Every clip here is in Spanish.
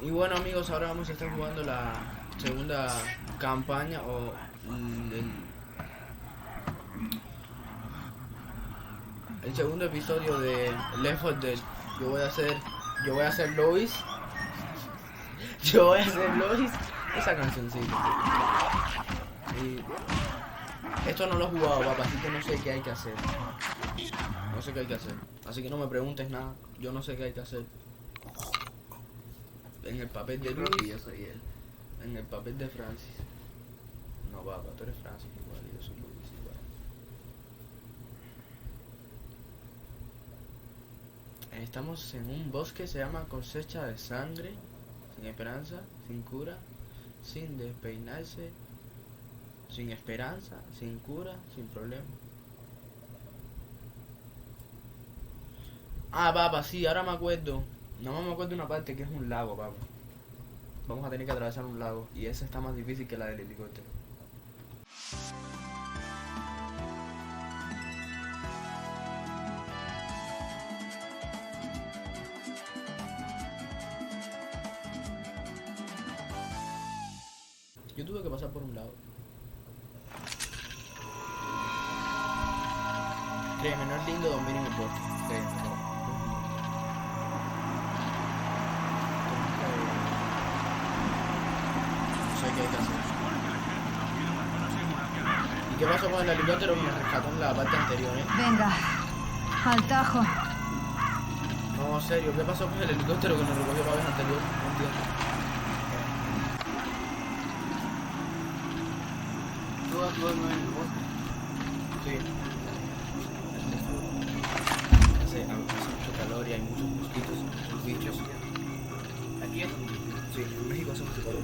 Y bueno amigos, ahora vamos a estar jugando la segunda campaña o el segundo episodio de Left 4 Dead. Yo voy a ser Lois. Yo voy a ser Lois. Esa cancioncita. Y esto no lo he jugado, papá, así que no sé qué hay que hacer. No sé qué hay que hacer. Así que no me preguntes nada. Yo no sé qué hay que hacer. En el papel de Luis, yo soy él. En el papel de Francis. No, papá, tú eres Francis igual y yo soy Luis igual. Estamos en un bosque, se llama cosecha de sangre. Sin esperanza, sin cura, sin despeinarse, sin esperanza, sin cura, sin problema. Ah, papá, sí, ahora me acuerdo. No me acuerdo de una parte que es un lago, papá. Vamos a tener que atravesar un lago y esa está más difícil que la del helicóptero. Yo tuve que pasar por un lago. Créeme, no es lindo dormir en el bosque. Créeme, no. No sé qué hay que hacer. ¿Y qué pasó con el helicóptero que nos rescató en la parte anterior, Venga, al tajo. No, serio, ¿qué pasó con el helicóptero que nos recogió la vez anterior? No entiendo. Tú duermes en el bosque. Sí. Hace mucho calor y hay muchos mosquitos, muchos bichos. Aquí es. Sí, en México hace mucho calor.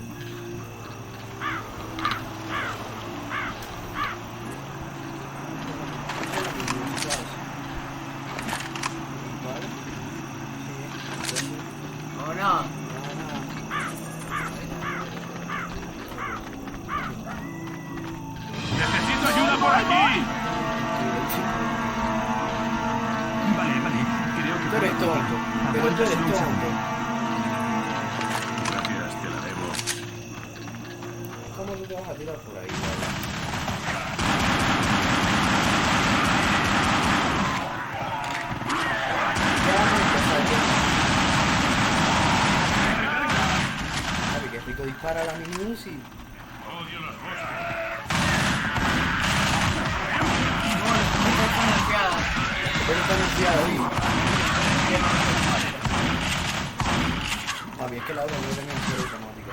Oh no. ¡Necesito ayuda por aquí! Vale. Creo que Tú eres tonto, pero tú eres tonto. Gracias, te la debo. ¿Cómo tú te vas a tirar por ahí? Javi, que rico dispara la mini Uzi. Odio los bosques. Pero está anunciado ahí. Javi, es que la otra no tenía un cierre automático.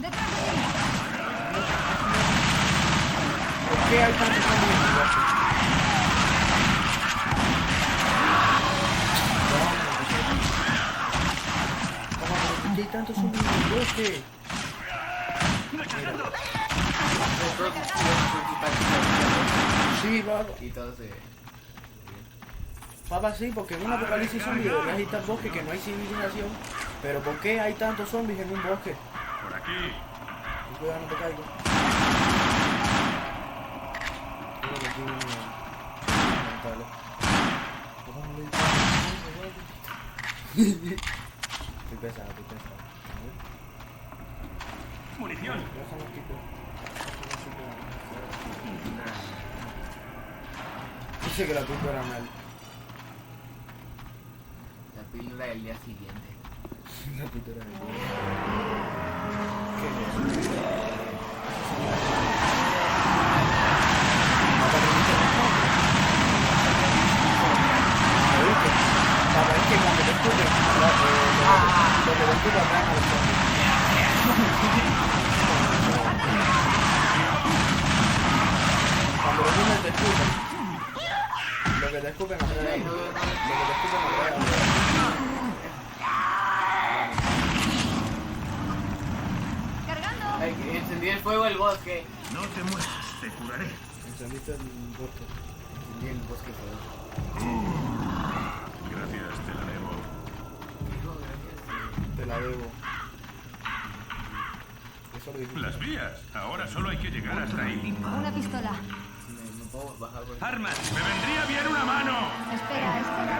¡Detrás de ti! ¿Por qué hay tantos zombies en el bosque? ¿Por qué hay tantos zombies en el bosque? Sí, papá. Y todo se. Papá, sí, porque en un apocalipsis zombie deberías ir al bosque que no hay civilización. Pero ¿por qué hay tantos zombies en un bosque? Por aquí. Ten cuidado, no te caigas. Creo que aquí viene lamentable. Estoy pesado, estoy pesado. Munición. Déjame quitar. Dice que la culpa era mal. La píldora del día siguiente. La culpa era mal. ¿Qué es eso? Papá, es que cuando te escupen, lo que te escupen atrás a los zombies. Cuando los zombies te escupen, lo que te escupen atrás a los ¡Cargando! Ay, que encendí el fuego del bosque. No te mueras, te curaré. Encendiste el bosque. Encendí el bosque todo. Gracias, te la debo. Te la debo. Eso lo dijiste. Las vías. Ahora solo hay que llegar hasta ahí. Una pistola. No puedo bajar por ¡Armas! ¡Me vendría bien una mano! Espera, espera.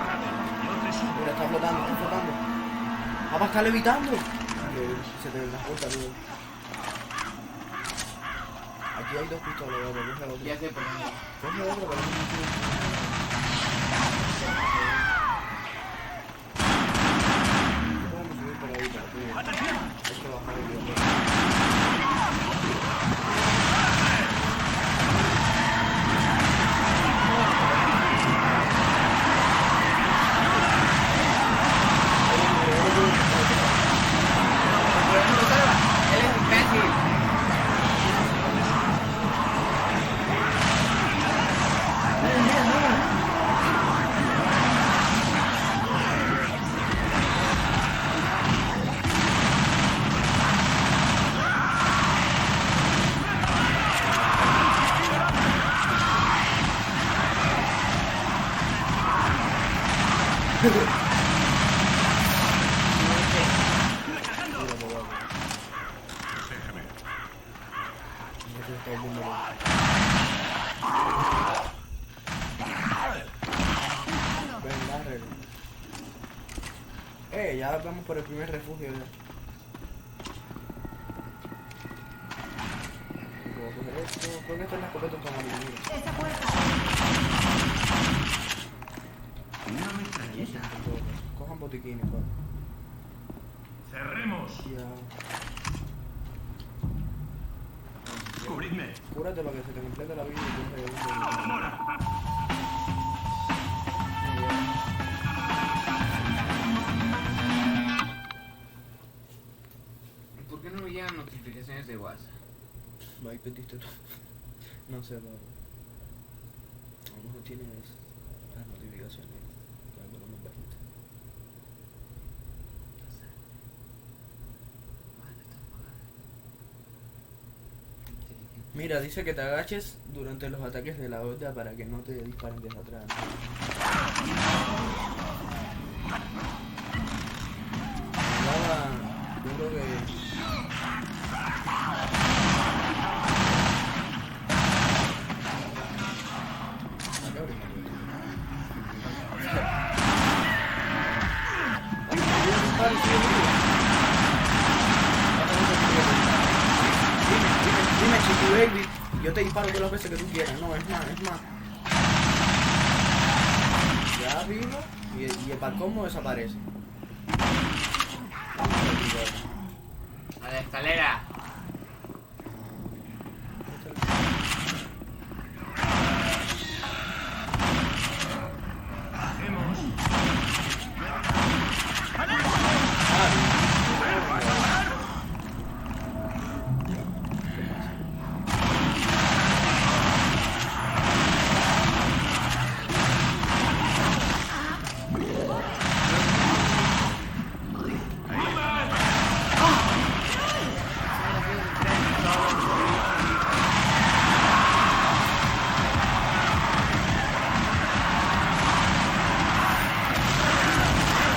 Yo te subo. Mira, está flotando, está flotando. ¡Papá, está levitando! Se te transporta, tío. Aquí hay dos pistolas, ¿verdad? Coge la otra. Ya sé por dónde. Coge la otra, pero no vamos a subir por ahí, pero tío. ¡Atención! Hay que bajar el video. Por eso no salva. Él es imbécil. Déjame. Eso está volviendo loco. Venga, arreglo. Ya vamos por el primer refugio ya. Puedo coger esto. Creo que esta es la escopeta automática. Esa puerta. Una metralleta. Cojan botiquines, pa. ¡Cerremos! Ya. ¡Cubridme! Cúrate para que se te complete la vida y coge un botiquín. ¡Mora! ¿Por qué no me llegan notificaciones de WhatsApp? Ahí pediste tú. No sé, Pablo. A lo mejor tienes las notificaciones con el volumen bajito. Mira, dice que te agaches durante los ataques de la horda para que no te disparen desde atrás. Yo creo que... Dime, Chiqui Baby, yo te disparo todas las veces que tú quieras. No, es más, es más. Ya vivo y el balcón desaparece. A la escalera. ¡Hacemos!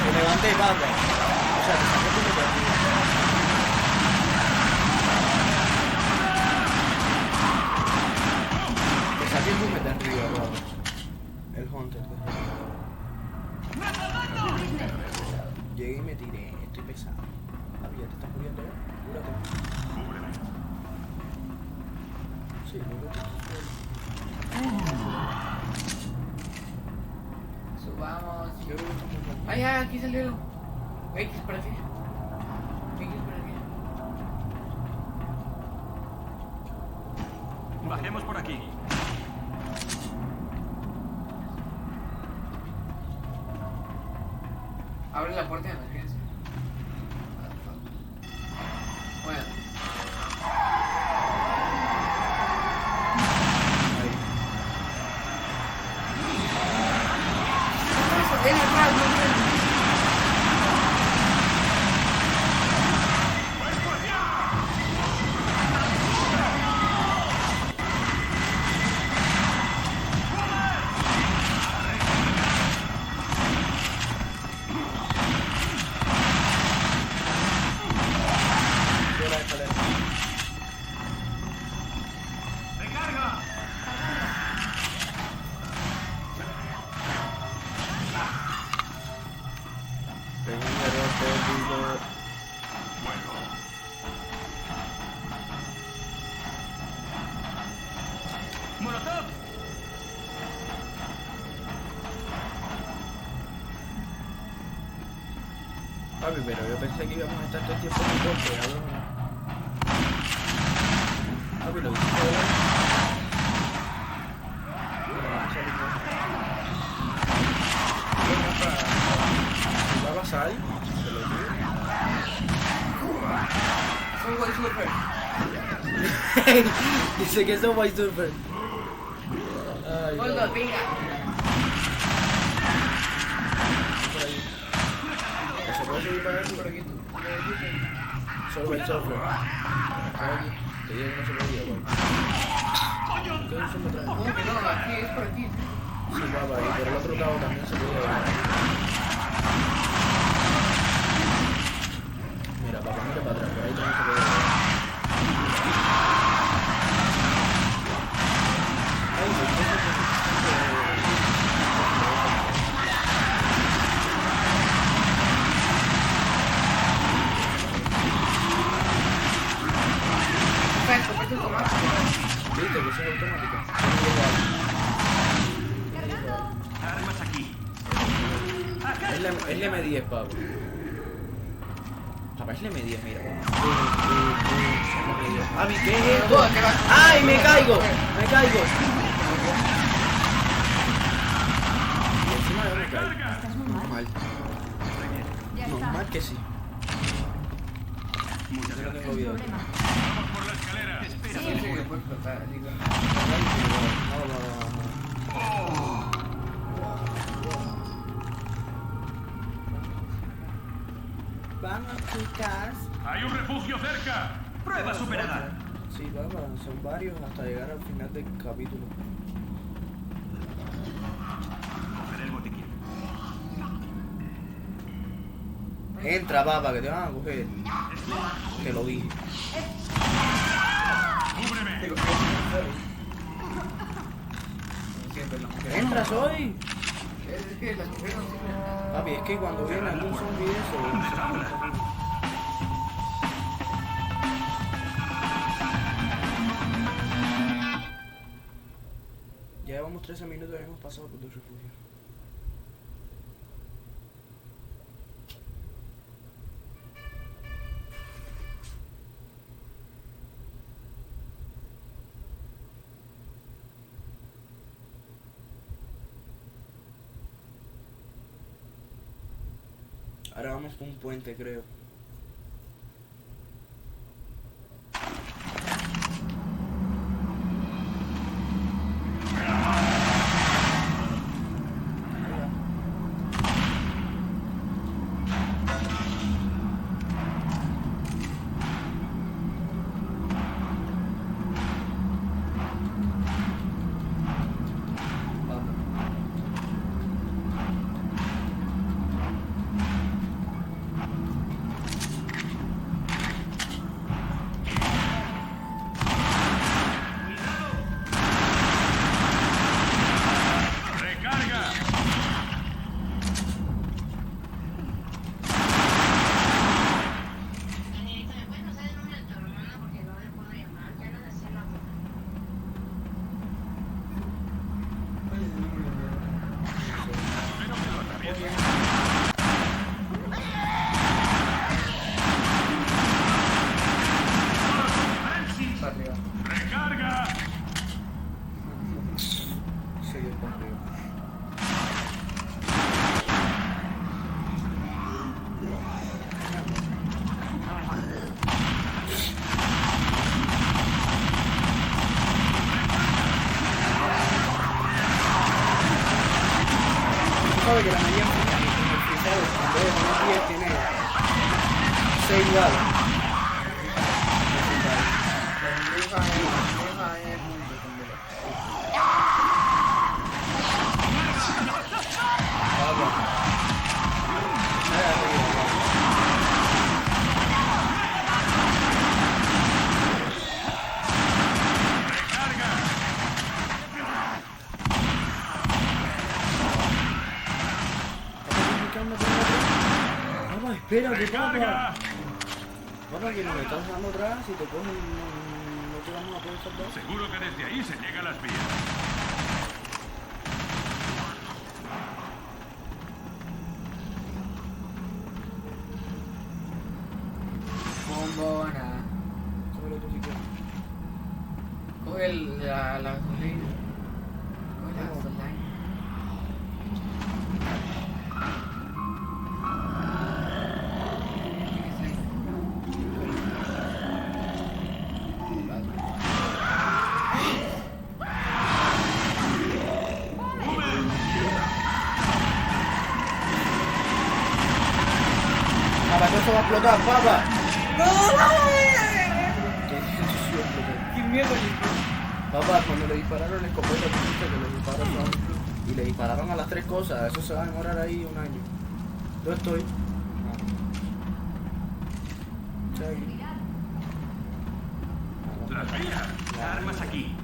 Te levanté, papá. O sea, te saqué tu partida. Te saqué tu meta arriba, papá. El Hunter. Llegué y me tiré. Estoy pesado. Papi, ya te estás muriendo, ¿eh? Cúrate. ¡Cúbreme! Sí, cúrate. Subamos. Yo creo que estamos bien. Ah, ya, aquí salió. X para qué. X para qué. Bajemos por aquí. Abre la puerta de emergencia. Bueno. Ven atrás, no ven. ¡Molotov! Papi, pero yo pensé que íbamos a estar todo el tiempo en el golpe, cabrón. Papi, lo hiciste de verdad. Si va a pasar, se lo digo. Un White Surfer. Dice que son White Surfer. Ay, Hold no. up, venga. Por ahí. ¿Se puede subir para eso? Por aquí tú. Solo White Surfer. Acá aquí. Te digo que no se podía, güey. ¿Qué es eso me trae? ¿Cómo que no? Aquí es por aquí. Sí, papá, y por el otro lado también se podía ver. Mira, papá, mira para atrás, por ahí también se puede ver. Ay, ¿por qué no Perfecto, perfecto, automático. viste que eso es automático? Cargando. Armas aquí. Es M10, Pablo. Papá, es M10, mira. Abi, ¿qué es esto? ¡Ay, me caigo! ¡Me caigo! Y encima yo me caigo. Estás muy mal. Normal. Ya está. Normal que sí. Muchas Yo no gracias. tengo Sin video. problema. Vamos por la escalera. Espera. Sí, sí, que puede explotar, digo. Vamos, chicas. ¡Hay un refugio cerca! ¡Prueba superada! Sí, papá, son varios hasta llegar al final del capítulo. Cogeré el botiquín. Entra, papá, que te van a coger. Te lo dije. ¡Cúbreme! Digo, siempre la mujer. Entra, soy. Es que las mujeres no sirven. Papi, es que cuando viene algún zombie eso. Ya llevamos 13 minutos y hemos pasado por tu refugio. Ahora vamos por un puente, creo. ¡Recarga! Señorita, ¿me puede pasar el número de tu hermana? Porque no le puedo llamar. Ya no le sé la voz. Espero que lo atraviese. ¡Francis! Para arriba. ¡Recarga! Seguir para arriba. Sabe que la mayoría en el cristal, cuando es una 10 tiene 6 balas. Deja el mundo también. ¡Recarga! Papá, espérate, papá. ¡Recarga! Papá, que nos estás dando atrás y te cogen, no que vamos a poder salvar. Seguro que desde ahí se llega a las vías. Bombona. Cógelo tú si quieres. Coge la gasolina. Coge la gasolina. Papá, que esto va a explotar, papá. ¡No! ¿Qué sí explotó? ¡Qué miedo! Papá, cuando le dispararon el escopeta, tú dijiste que le dispararon y le dispararon a las tres cosas. Eso se va a demorar ahí un año. Yo estoy. Sí. Las vías. Armas aquí.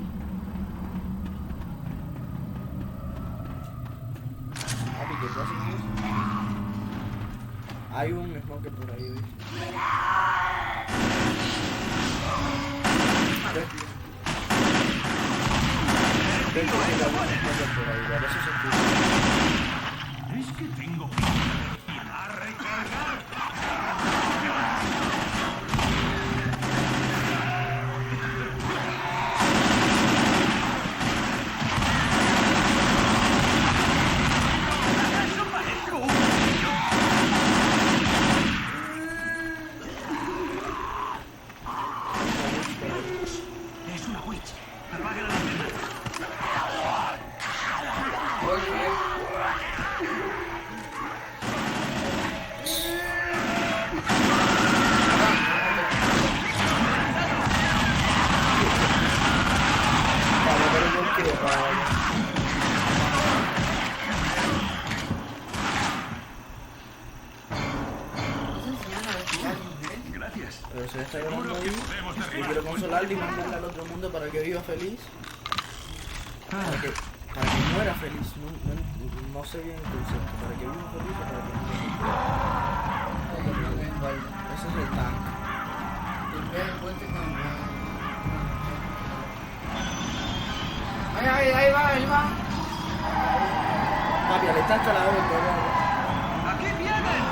Papi, ¿qué pasa con eso? Hay un smoker por ahí, ¿viste? Ven que hay un smoker por ahí, a ver si se escucha. Es que tengo que ir a recargar. Es una witch. Apaga la linterna. Vale, pero yo quiero para... Gracias. Pero se está llorando Seguro que ahí. podemos Yo derribar. quiero consolarle y mandarle al otro mundo para que viva feliz. Para que muera feliz. No sé bien el concepto. Para que viva feliz o para que muera. Ese es el tanque. Ahí va, ahí va. Papi, le está hasta la hora. ¡Aquí vienen!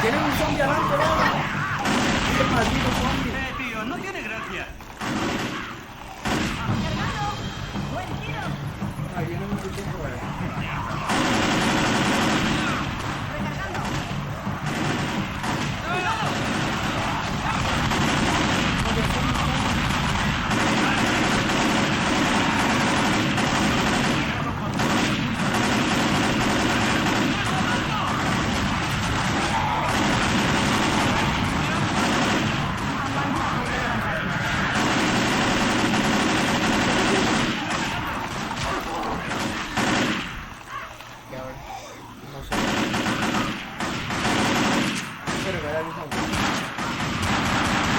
Tienen un zombie adelante, vamos. ¡Qué maldito zombie! Tío, no tiene gracia. Ahí viene un puto por ahí. No sé. Pero que era el mismo.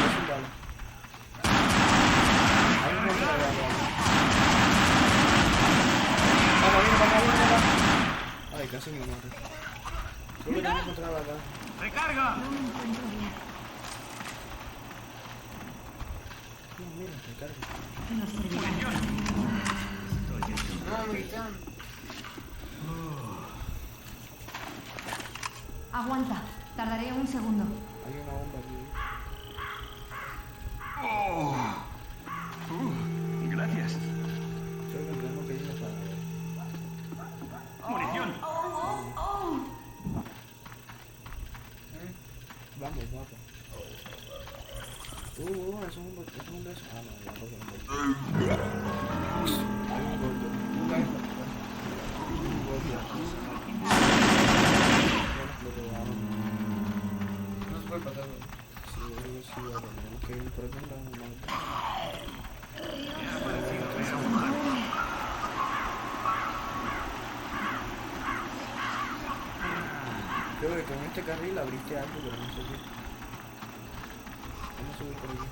Es un bala. Hay un monstruo de agua. Vamos, Ay, casi me muero. Solo tengo que encontrar acá. ¡Recarga! Mira, recarga. No, Miguel. Aguanta, tardaré un segundo. Hay una bomba aquí. Gracias. Creo que tenemos que irnos para... Munición. Vamos, guapa. Es un beso. Ah, no, ya cogí un beso. Hay un golpe. Un golpe. por qué no? ¿Qué ha parecido esa mujer? Creo que con este carril abriste algo, pero no sé qué. ¿Cómo subir por aquí?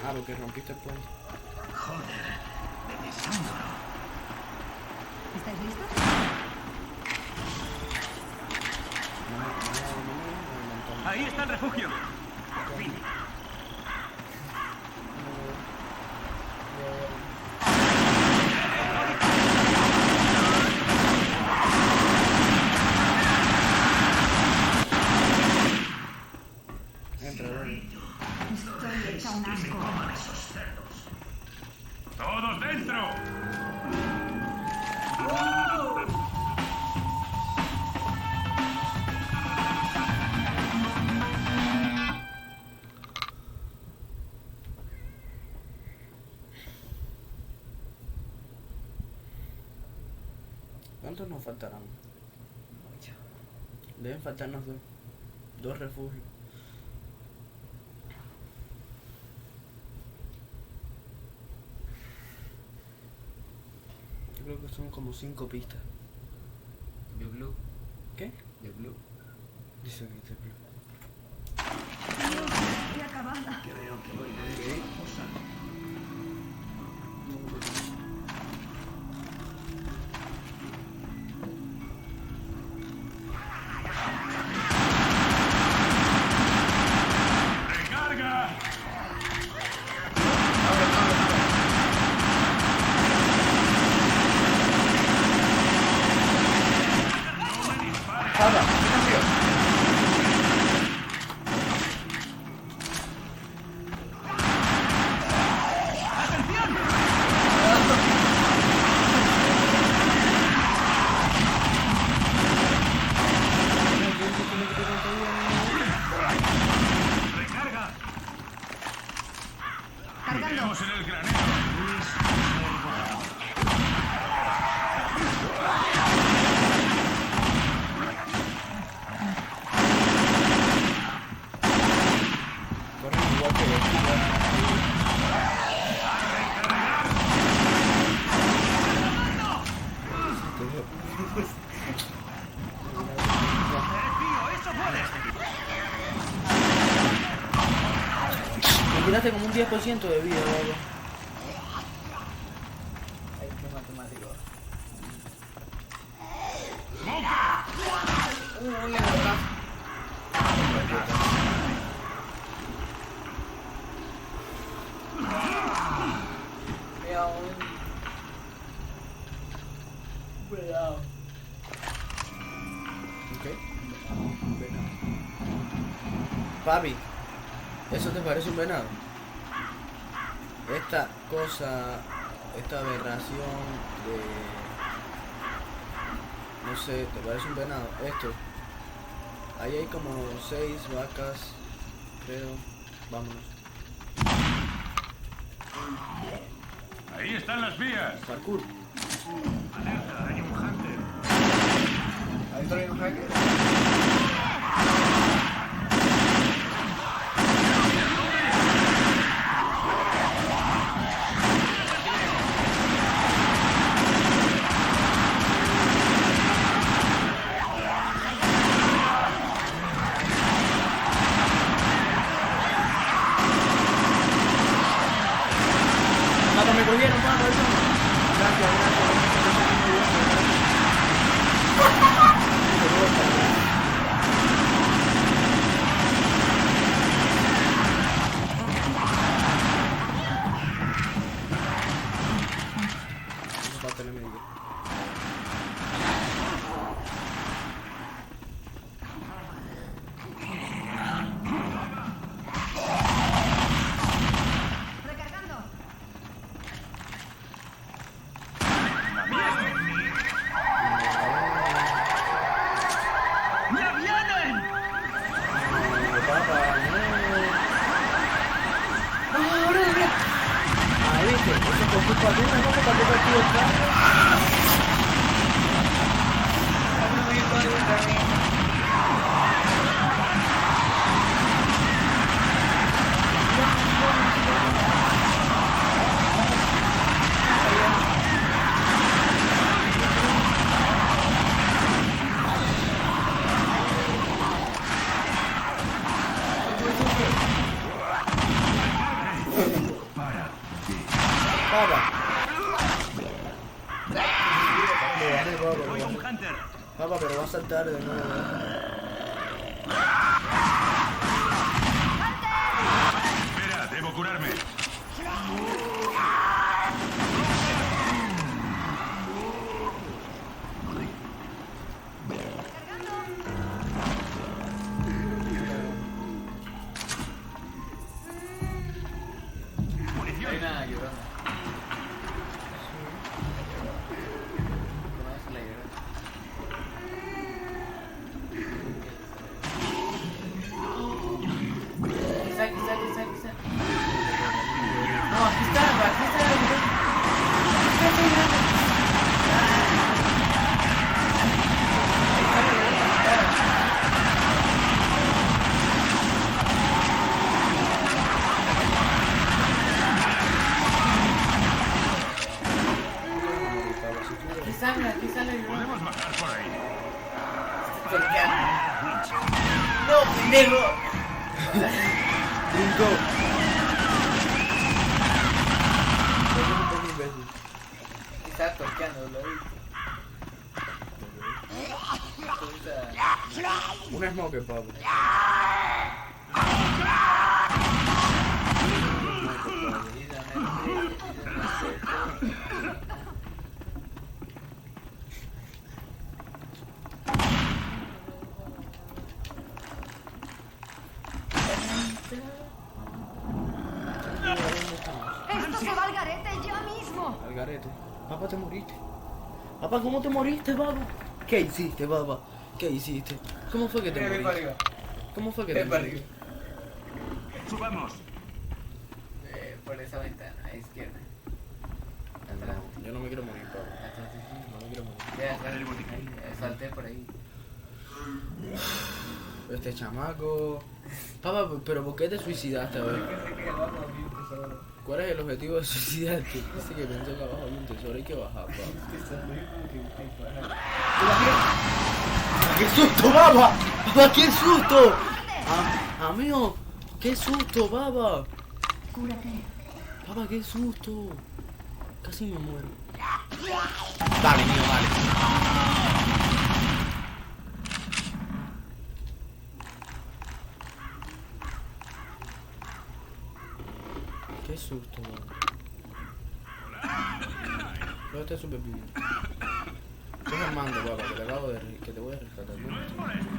Ah, porque rompiste el puente. Joder, de desangro. ¿Estáis listos? No. Ahí está el refugio. Por fin. Entra, dale. Estoy hecha un asco. Coman esos cerdos. ¡Todos dentro! ¿Cuántos nos faltarán? Deben faltarnos dos. Dos refugios. Yo creo que son como 5 pistas. De blue. ¿Qué? De blue. Dice que te blue. Estoy acabada. Creo que voy de cosa. ¡Recarga! ¡No me dispares! ¡Salva! ¿Qué cambió? ¡Recarga! Cargando. Iremos en el granero. Corren igual que los ¡Tío, eso puede! Me quitaste como un 10% de vida, bro. Ay, qué matemático. Uy, atrás. Cuidado. Ok. Venado. Papi, ¿eso te parece un venado? Esta cosa, esta aberración de... No sé, ¿te parece un venado? Esto. Ahí hay como 6 vacas, creo. Vámonos. Ahí están las vías. Parkour. Alerta, hay un hunter. Adentro hay un hacker. ¡Pato, me cogieron, pato! Gracias, gracias. Peter. Papá, pero va a saltar de nuevo. Espera, debo curarme. No hay nada llorando. Conoces la llorona. Quizá. No, aquí está la llorona. Aquí está la llorona. Aquí está la llorona. Podemos bajar por ahí. ¿Por qué? No, pendejo. Cinco. Un imbécil. Está toqueando, lo vi. Un smoke, papo. ¡Esto se va al garete ya mismo! Al garete. Papá, te moriste. Papá, ¿cómo te moriste, papá? ¿Qué hiciste, papá? ¿Qué hiciste? ¿Cómo fue que te Ven para moriste? arriba. ¿Cómo fue que Ven te para moriste? arriba. Subamos. Por esa ventana, a izquierda. Atrás. No, yo no me quiero morir, papá. Atrás, sí. No me quiero morir. Ve atrás. Ahí, salté por ahí. Este chamaco. Papá, pero ¿por qué te suicidaste, a ver? Pensé que abajo había un tesoro. ¿Cuál es el objetivo de suicidarte? Dice que pensé que abajo había un tesoro, hay que bajar, papá. Que sonríe como que hay para. ¡Qué susto, papá! ¡Papá, qué susto! Amigo, qué susto, papá. Cúrate. Papá, qué susto. Casi me muero. Dale, mío, dale. Qué susto, papá. ¿Dónde está súper vivo? Coge el mando, papá, que te acabo de que te voy a rescatar. ¿No?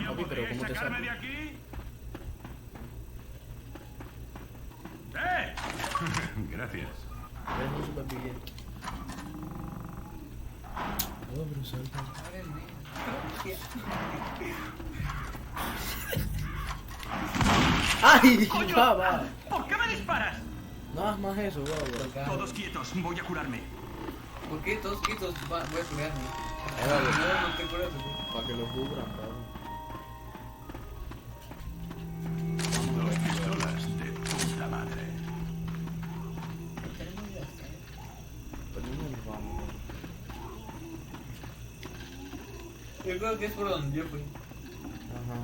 Papi, pero ¿cómo te sacarme sale? de aquí? ¡Eh! Gracias. Eres un superviviente. Oh, pero salta. ¡Ay! ¡Papá! ¿Por qué me disparas? Nada más eso, papá. Todos quietos, voy a curarme. ¿Por qué todos quietos? Voy a curarme. Dale. No te curas, güey. Para que lo cubran, papá. Dos pistolas de puta madre. Pero no nos vamos. Yo creo que es por donde yo fui. Ajá.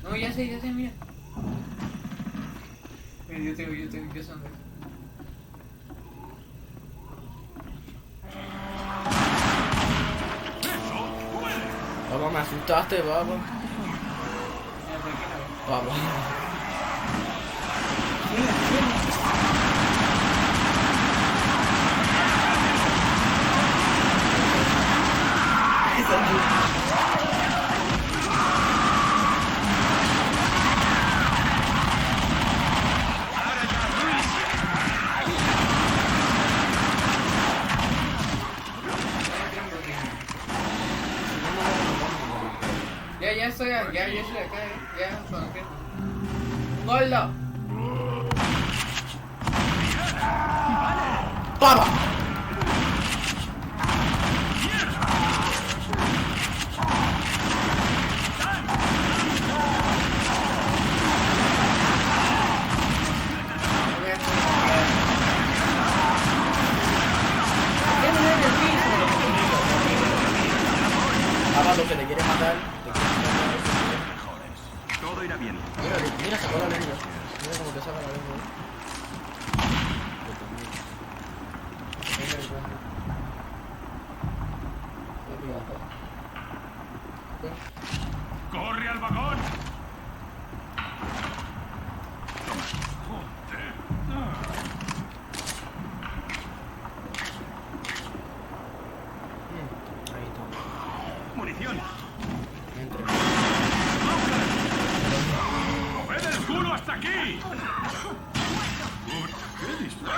No, ya sé, mira. Mira, yo sé dónde. Papá, me asustaste, papá. Mira, por aquí no. Papá. Ya estoy acá, ya son aquí. ¡Gordo! ¡Papá! Papá, lo que te quiere matar, te quiere matar. Mejores. Todo irá bien. Mira, sacó la lengua. Mira cómo te saca la lengua. Papi, ¡Corre al vagón! Joder. Ahí está. ¡Munición! Entre. ¡Coged el culo hasta aquí! ¿Qué disparo?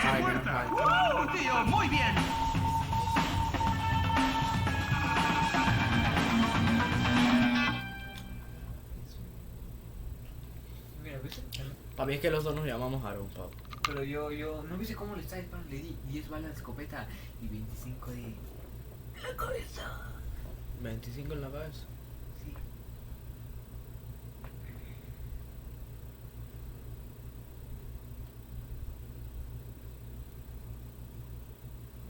Ay, menos mal. ¡Tío! ¡Muy bien! Mira, ¿viste? Para mí es que los dos nos llamamos Aaron, Pablo. Pero yo no viste cómo le está disparando. Le di 10 balas de escopeta y 25 de... la cabeza. 25 en la cabeza. Sí.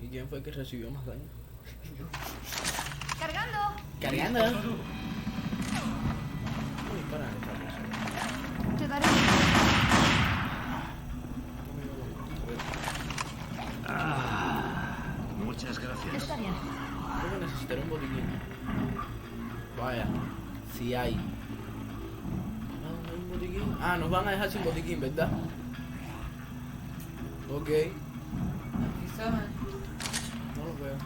¿Y quién fue el que recibió más daño? ¡Cargando! Cargando. Uy, para esta persona. Te daré. Muchas gracias. Está bien. Creo que necesitaré un botiquín. Vaya, si hay. ¿No hay un botiquín? Ah, nos van a dejar sin botiquín, ¿verdad? Ok, Aquí estaban. no lo veo.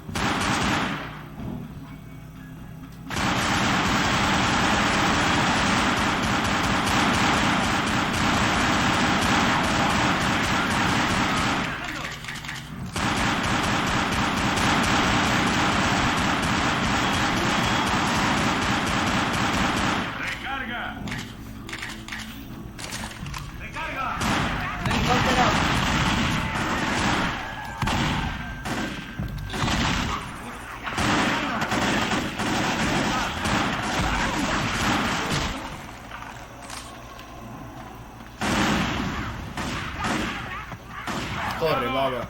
¡Recarga! ¡Recarga! ¡Un helicóptero! Corre, baba.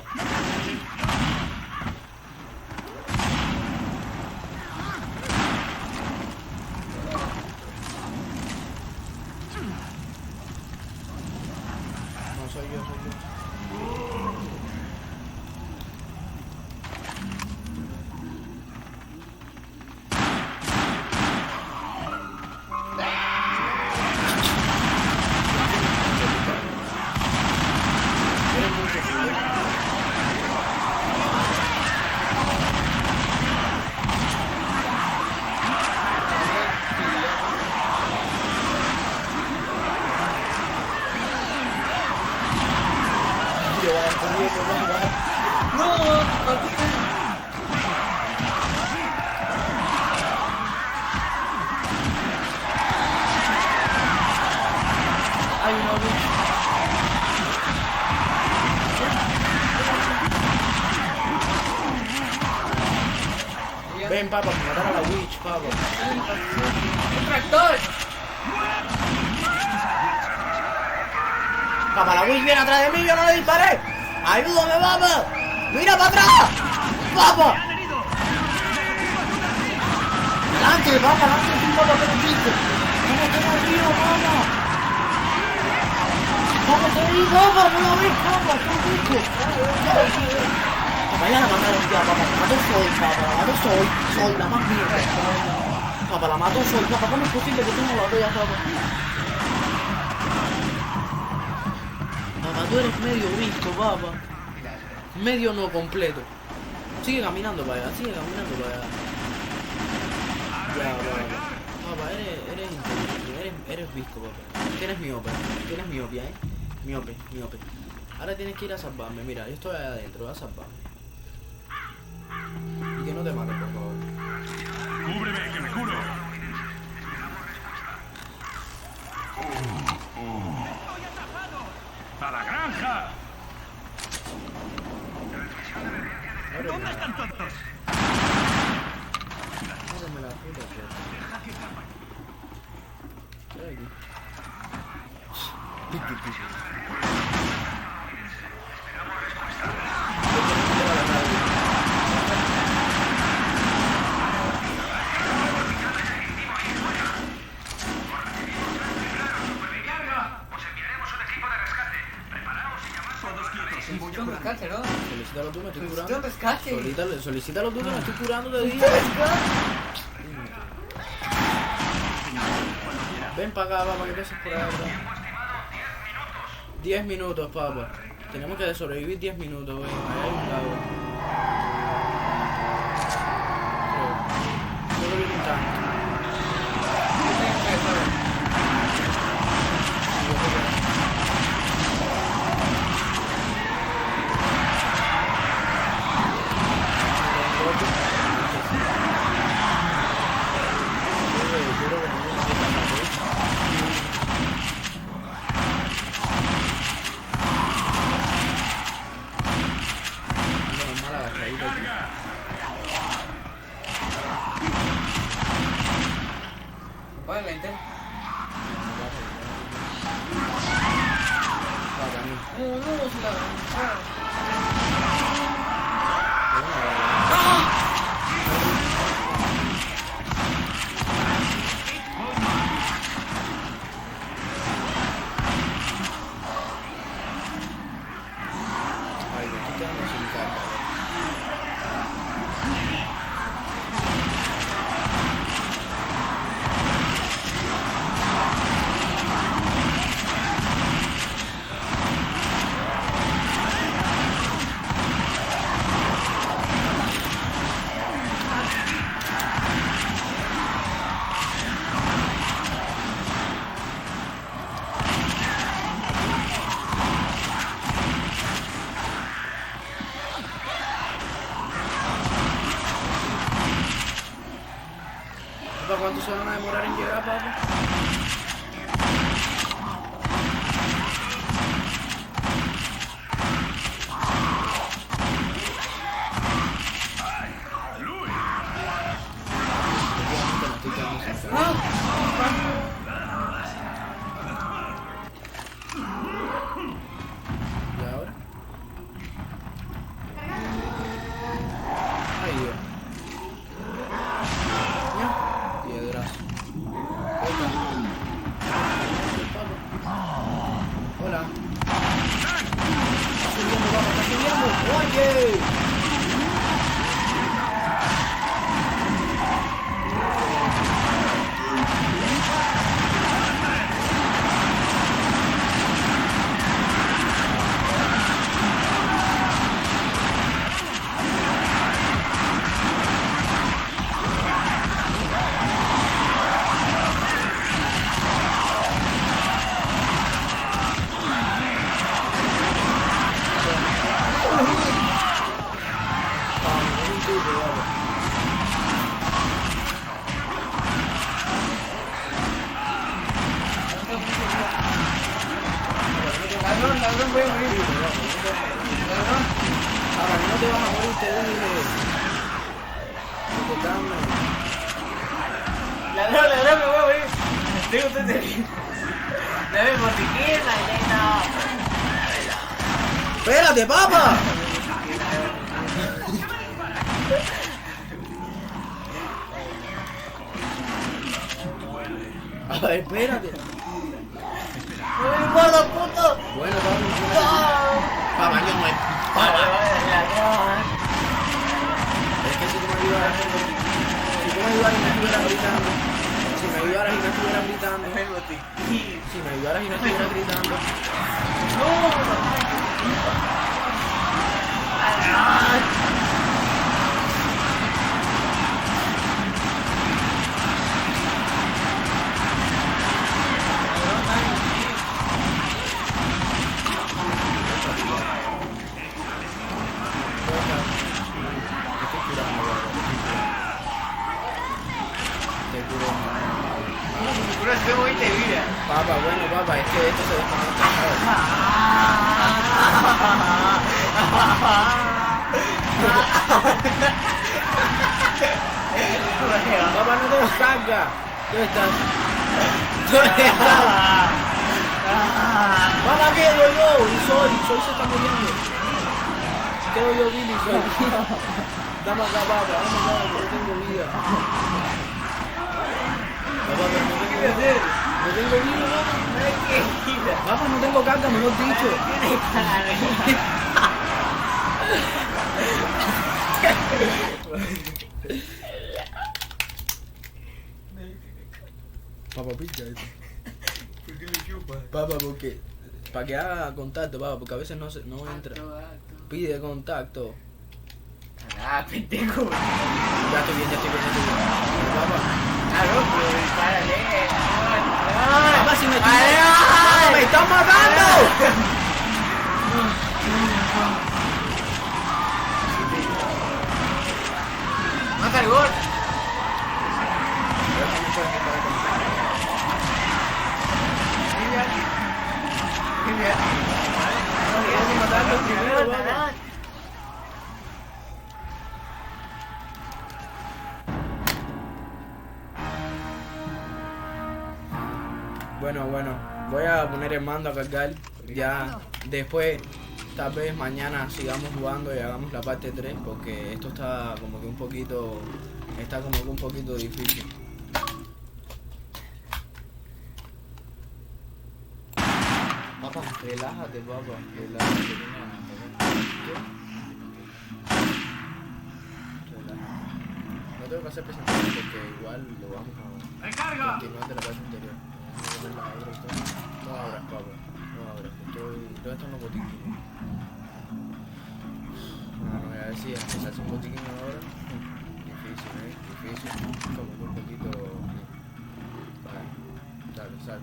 No soy yo, soy yo. Eres muy sensible. Yo voy a escondiendo, ¡No! ¡Aquí está! hay una bicha. Ven, papá, me mataron a la witch, papá. ¡Un tractor! Papá, la witch viene atrás de mí, yo no le disparé. Ayúdame, papá. Mira para atrás. Papá. Delante, papá, delante, papá, que no viste. ¿Cómo te lo digo, papá? ¿Cómo te digo, papá? No lo ves, papá, ¿qué no viste? Papá, ya la mataron ya, papá, la mato soy, papá, la mato soy la más mía. Papá, la mato soy, papá, ¿cómo es posible que tengo la bella, papá? Papá, tú eres medio visto, papá. Medio no completo. Sigue caminando para allá, sigue caminando para allá. Ya, papá. Papá, eres inteligente, eres visco, papá. Tienes miopia, miope. Ahora tienes que ir a salvarme, mira, yo estoy allá adentro, voy a salvarme. Y que no te mates, por favor. ¡Cúbreme, que me curo! ¡A la granja! ¿Dónde están todos? Ábreme la puta puerta. ¿Qué hay aquí? ¡Os enviaremos un equipo de rescate! ¡Preparaos y llamad! Mucho rescate, ¿no? Solicita los tú, me estoy Necesito un curando. rescate. Solicítalo tú, que me estoy curando de día. Ven para acá, papá, que pases por ahí atrás. 10 minutos, papá. Tenemos que sobrevivir 10 minutos, güey. Ahí hay un lago. Yo lo vi un tanque. Vale, la entera. No, no, si la Ay, me estoy quedando sin carga. ¿Para cuánto se van a demorar en llegar, papá? Efectivamente me estoy quedando sin carga. ¿Y ahora? Ay, Dios. Ya. Piedrazo. Hola. Está subiendo, papá, está subiendo. ¡Oye! Ladrón, voy a morir. Ladrón. Ahora, no te vas a morir, te dije. Ladrón, me voy a morir. Tengo usted de dame botiquín, maldito. ¡Espérate, papá! A ver, espérate. No me importa, puto. Bueno, papá, yo no hay. Ladrón. Es que si tú me ayudaras, y me estuvieras gritando. Si me ayudaras y no estuvieras gritando. Dame botiquín. Si me ayudaras y no estuvieras gritando. Te juro. Puro es muy de vida. Papá, bueno, papá, es que esto se desconecta. Papá, no tengo carga. ¿Dónde estás? ¿Dónde estás? Papá, quedo yo. Y Soy se está muriendo. Quedo yo, Billy, Soy. Dame acá, papá, dame acá, que no tengo vida. Papá, pero no tengo vida. No tengo vida, papá. Papá, no tengo carga, mejor dicho. Papá, picha esto. ¿Por qué le chupas? Papá, porque... Para que haga contacto, papá, porque a veces no entra. Acto. Pide contacto. Ah, pendejo. Ya estoy bien, ya estoy bien, ya estoy bien. Papá. Ah, no, pero dispárale. Papá, si me ¡Ay! ¡Papá, me están matando! ¡Mata el gol! Genial. Vamos a matarlo primero, papá. Bueno, voy a poner el mando a cargar. Ya después, tal vez mañana sigamos jugando y hagamos la parte 3 porque esto está como que un poquito, difícil. Papá, relájate, papá, relájate. No tengo que hacer presentación porque igual lo vamos a ¡Recarga! continuar de la parte anterior. No abras, papá. No abras. ¿Dónde están los botiquines? No, ya decía, que se hace un botiquín ahora. Difícil, difícil. Como que un poquito... Vale, sal.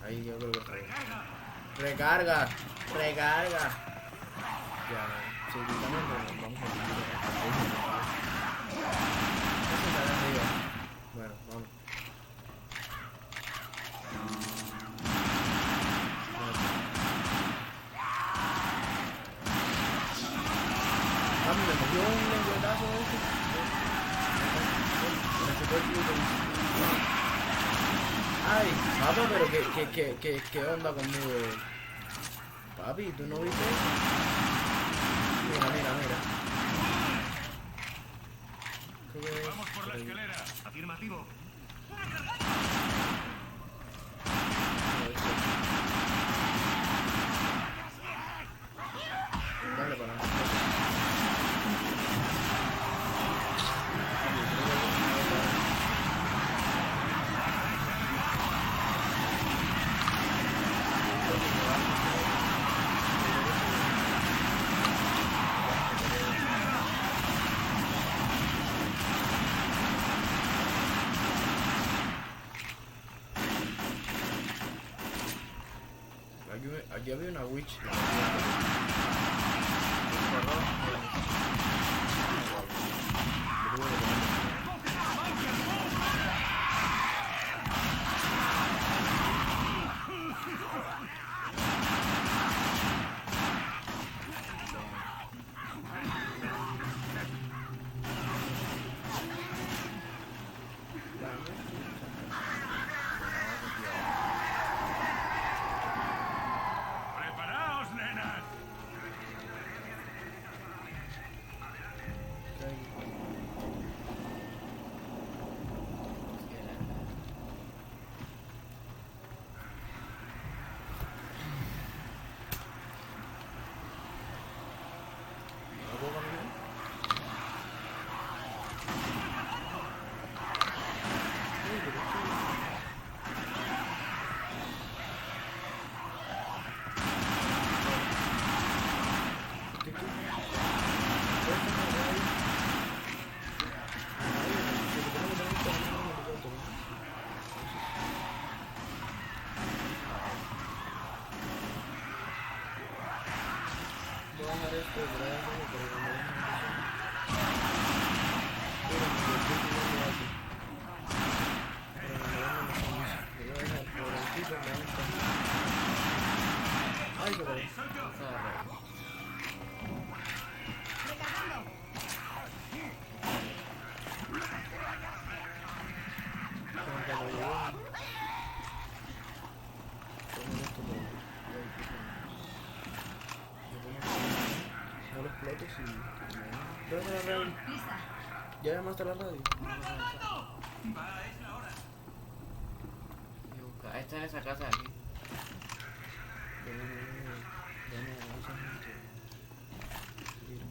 Ahí yo creo que recarga. Ya, sí, también vamos a bueno, vamos. Mami, me cogió un lengüetazo ese. Me chupó el culo. Ay, papá, pero ¿qué onda conmigo? Papi, ¿tú no viste eso? Mira. Creo que Vamos por la escalera. Afirmativo. Dale para aquí había una witch. ¡Preparaos, nenas! radio. Lista. ¿Ya llamaste a la radio? Está en esa casa de aquí. Ya no, esa gente. Mira.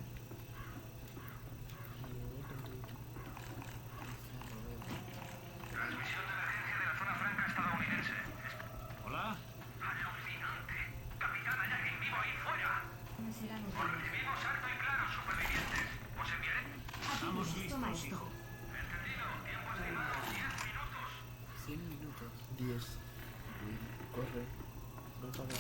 Transmisión de emergencia de la zona franca estadounidense. Hola. Alucinante. Capitán, hay alguien vivo ahí fuera. No serán Os útiles. recibimos alto y claro, supervivientes. Os enviaré. Aquí, toma esto. Entendido. Tiempo estimado 10 minutos. 100 minutos. 10. Corre. No paga.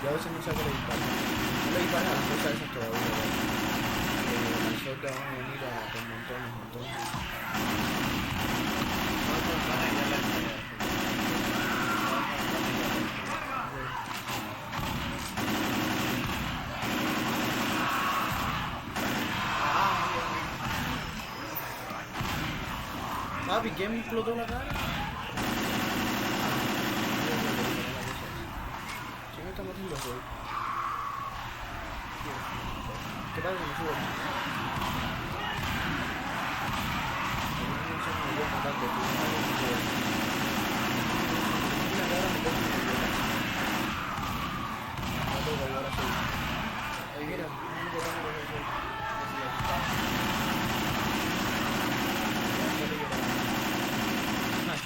Ya a veces no sé a qué le disparar. No le disparan a las cosas esas todavía, ¿verdad? Nosotros vamos a venir a por montones, entonces. Papi, ¿quién me explotó la cara? ¿Quién me está matando hoy? ¿Qué pasa si me subo? No sé si me voy a matar, pero estoy una cara me toca mi vida. No tengo que ayudar a hacer. Ay, mira, no me toca mi vida.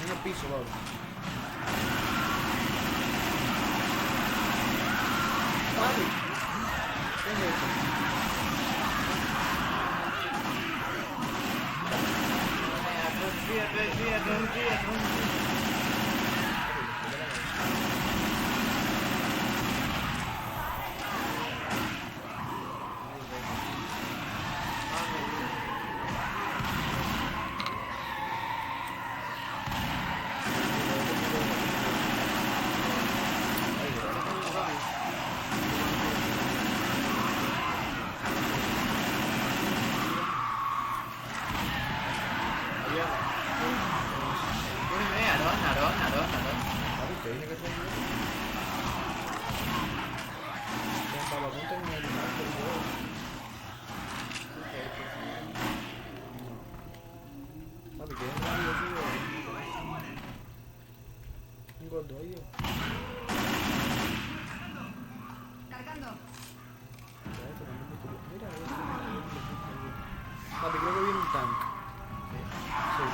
En el piso, Pablo. Papi, ¿qué es eso? Papi, te dije que soy yo. Con Pablo, ponte en el marco, yo. Papi, que es rápido, tío. Un gordo, oye. Cargando. Mira, papi, creo que viene un tank. Sí.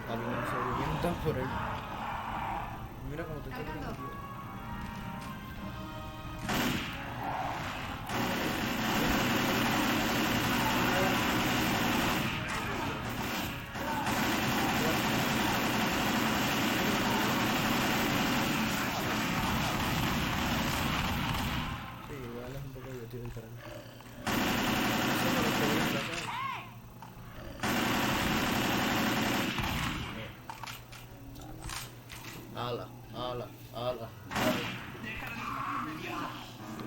Papi, no sé, viene un tank por ahí. Mira cómo te está tirando, tío. Sí, igual es un poco divertido disparar. Ala, ala, ala.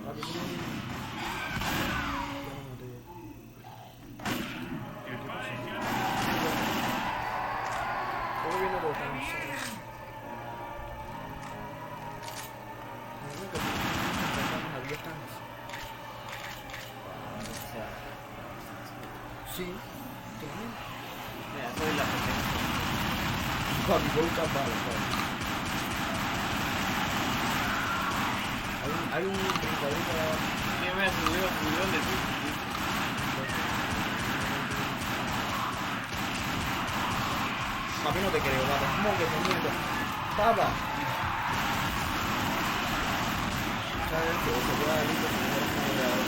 Papi, ¿cómo viene? Ya me maté ya. ¿Cómo viene los tanques? No, que estamos a 10 tanques. Sí, también. Mira, soy la potencia. Papi, voy a buscar balas, papi. Hay un brincadín para abajo. ¿Quién me ha subido? ¿Subió de ti? Papi, no te creo, papi. ¿Cómo que se mierda? Papa. ¿Sabes qué? Se puede dar listo si no eres un moderador.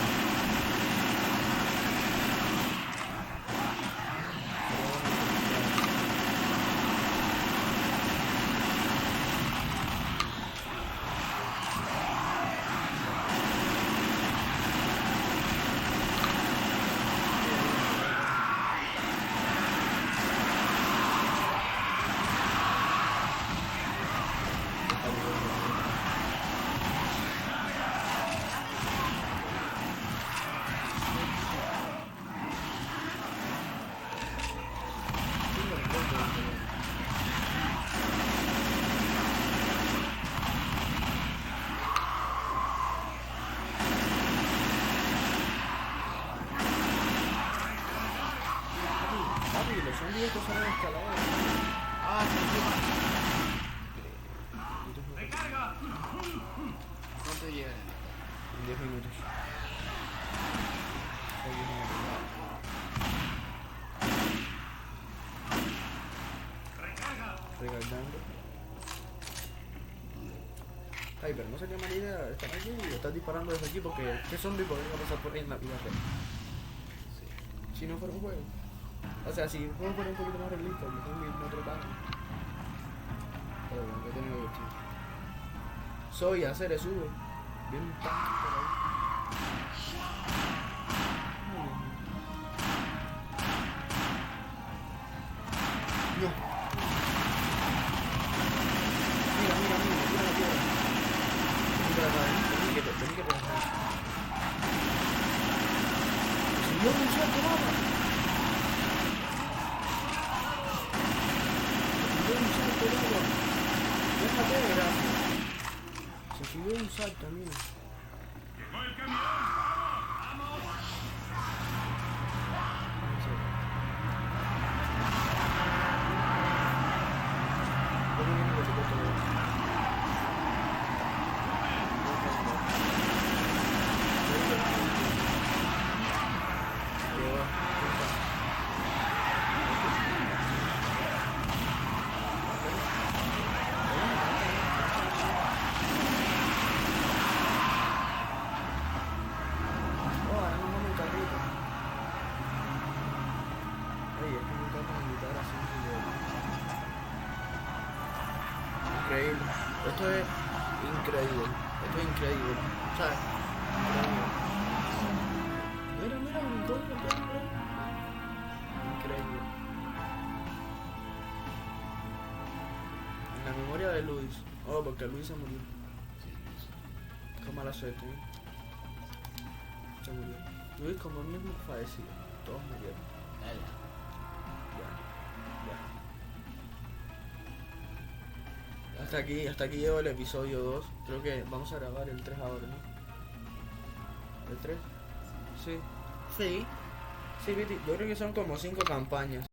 directo son las escaladas. Ah, sí, ¡Recarga! ¿Cuánto llega? en 10 minutos. ¡Recarga! Recargando. Ay, pero no sería mala idea estar aquí y estar disparando desde aquí porque ¿qué zombie podría pasar por ahí en la vida real? Si no fuera un juego. O sea, si el juego fuera un poquito más realista, los zombies no treparan. Pero bueno, que tengo que decir. Soy a hacer sube. Bien un tanque por ahí. No. Mira, mira, mira, mira la piedra. Mira, vení que pegar. ¡Señor, un salto, mamá! Un salto, mamá. Déjate, gracias. Se subió un salto, mira. ¡Llegó el camión! ¡Vamos! ¿Cómo viene que te corto la voz? Increíble. Esto es increíble. Esto es increíble. ¿Sabes? Mira, mira, brincó, brincó. Increíble. En la memoria de Luis. Oh, porque Luis se murió. Qué mala suerte, ¿eh? Se murió. Luis como el mismo fallecido. Todos murieron. Ya. Hasta aquí llegó el episodio 2. Creo que vamos a grabar el 3 ahora, ¿no? ¿El 3? Sí. Sí. Sí, Viti, yo creo que son como 5 campañas.